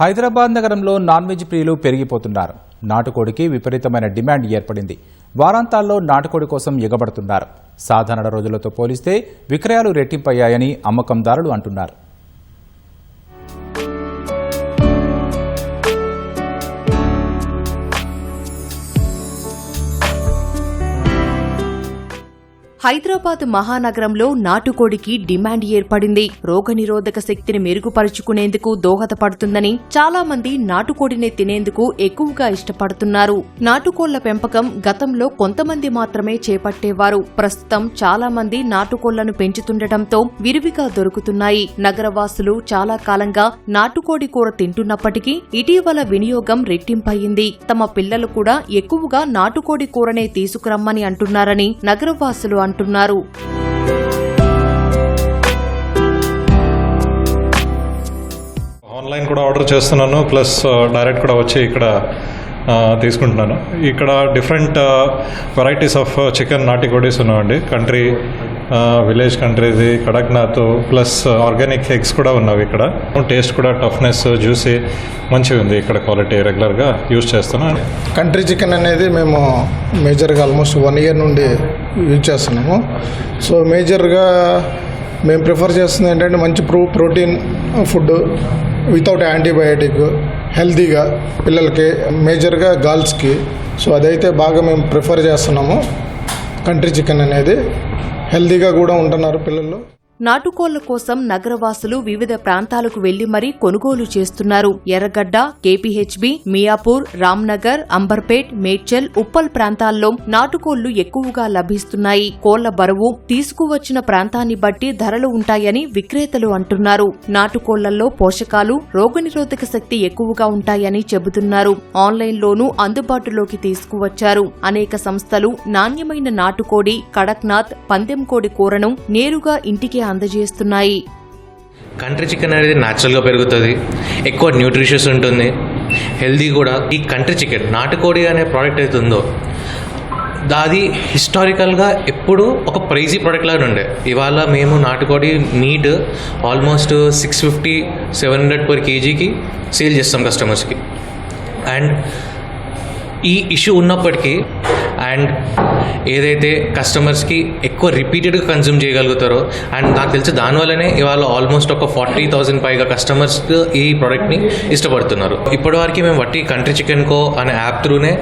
హైదరాబాద్ నగరంలో non veg ప్రియులు పెరిగిపోతున్నారు. నాటుకోడికి విపరీతమైన డిమాండ్ ఏర్పడింది. వారాంతాల్లో నాటుకోడి కోసం ఎగబడుతున్నారు. సాధారణ రోజులతో పోలిస్తే విక్రయాలు రెట్టింపయ్యాయని అమ్మకందారులు అంటున్నారు. హైదరాబాద్ మహానగరంలో నాటుకోడికి డిమాండ్ ఏర్పడింది. రోగనిరోధక శక్తిని మెరుగుపరుచుకునేందుకు దోహదపడుతుందని చాలా మంది నాటుకోడిని తినేందుకు ఎక్కువగా ఇష్టపడుతున్నారు. నాటుకోళ్ల పెంపకం గతంలో కొంతమంది మాత్రమే చేపట్టేవారు. ప్రస్తుతం చాలా మంది నాటుకోళ్లను పెంచుతుండటంతో విరివిగా దొరుకుతున్నాయి. నగరవాసులు చాలా కాలంగా నాటుకోడి కూర తింటున్నప్పటికీ ఇటీవల వినియోగం రెట్టింపయింది. తమ పిల్లలు కూడా ఎక్కువగా నాటుకోడి కూరనే తీసుకురమ్మని అంటున్నారని నగరవాసులు అంటున్నారు. ఆన్లైన్ కూడా ఆర్డర్ చేస్తున్నాను, ప్లస్ డైరెక్ట్ కూడా వచ్చి ఇక్కడ తీసుకుంటున్నాను. ఇక్కడ డిఫరెంట్ వెరైటీస్ ఆఫ్ చికెన్ నాటుకోడీస్ ఉన్నాయండి. కంట్రీ, విలేజ్ కంట్రీది, కడక్నాథ్, ప్లస్ ఆర్గానిక్ ఎగ్స్ కూడా ఉన్నవి. ఇక్కడ టేస్ట్ కూడా టఫ్నెస్, జ్యూసీ మంచిగా ఉంది. ఇక్కడ క్వాలిటీ రెగ్యులర్గా యూజ్ చేస్తున్నాను. కంట్రీ చికెన్ అనేది మేము మేజర్గా ఆల్మోస్ట్ 1 year నుండి యూజ్ చేస్తున్నాము. సో మేజర్గా మేము ప్రిఫర్ చేస్తుంది ఏంటంటే మంచి ప్రోటీన్ ఫుడ్ వితౌట్ యాంటీబయాటిక్, హెల్తీగా పిల్లలకి, మేజర్గా గర్ల్స్కి. సో అదైతే బాగా మేము ప్రిఫర్ చేస్తున్నాము. కంట్రీ చికెన్ అనేది హెల్తీగా కూడా ఉంటున్నారు పిల్లలు. నాటుకోళ్ల కోసం నగరవాసులు వివిధ ప్రాంతాలకు వెళ్లి మరీ కొనుగోలు చేస్తున్నారు. ఎర్రగడ్డ, కేపీహెచ్బీ, మియాపూర్, రామ్నగర్, అంబర్పేట్, మేడ్చల్, ఉప్పల్ ప్రాంతాల్లో నాటుకోళ్లు ఎక్కువగా లభిస్తున్నాయి. కోళ్ల బరువు, తీసుకువచ్చిన ప్రాంతాన్ని బట్టి ధరలు ఉంటాయని విక్రేతలు అంటున్నారు. నాటుకోళ్లలో పోషకాలు, రోగనిరోధక శక్తి ఎక్కువగా ఉంటాయని చెబుతున్నారు. ఆన్లైన్లోనూ అందుబాటులోకి తీసుకువచ్చారు. అనేక సంస్థలు నాణ్యమైన నాటుకోడి, కడక్నాథ్, పందెం కోడి కూరను నేరుగా ఇంటికి అందజేస్తున్నాయి. కంట్రీ చికెన్ అనేది న్యాచురల్గా పెరుగుతుంది, ఎక్కువ న్యూట్రిషియస్ ఉంటుంది, హెల్దీ కూడా. ఈ కంట్రీ చికెన్ నాటుకోడి అనే ప్రోడక్ట్ అయితే ఉందో అది హిస్టారికల్గా ఎప్పుడు ఒక ప్రైజీ ప్రోడక్ట్ లాగా ఉండే. ఇవాళ మేము నాటుకోడి మీట్ ఆల్మోస్ట్ 650-700 per kgకి సేల్ చేస్తాం కస్టమర్స్కి. అండ్ ఈ ఇష్యూ ఉన్నప్పటికీ అండ్ ఏదైతే కస్టమర్స్కి ఎక్కువ రిపీటెడ్గా కన్జ్యూమ్ చేయగలుగుతారో, అండ్ నాకు తెలిసి దానివల్లనే ఇవాళ ఆల్మోస్ట్ ఒక 40,000 పైగా కస్టమర్స్ ఈ ప్రోడక్ట్ని ఇష్టపడుతున్నారు. ఇప్పటివరకు మేము వట్టి కంట్రీ చికెన్ కో అనే యాప్ త్రూనే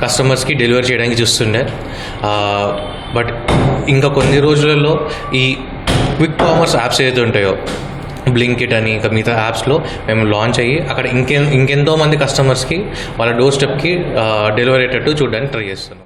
కస్టమర్స్కి డెలివరీ చేయడానికి చూస్తుండే. బట్ ఇంకా కొన్ని రోజులలో ఈ క్విక్ కామర్స్ యాప్స్ ఏదైతే ఉంటాయో, బ్లింకిట్ అని, ఇంకా మిగతా యాప్స్లో మేము లాంచ్ అయ్యి అక్కడ ఇంకెంతో మంది కస్టమర్స్కి వాళ్ళ డోర్ స్టెప్కి డెలివరీ అయ్యేటట్టు చూడడానికి ట్రై చేస్తున్నాం.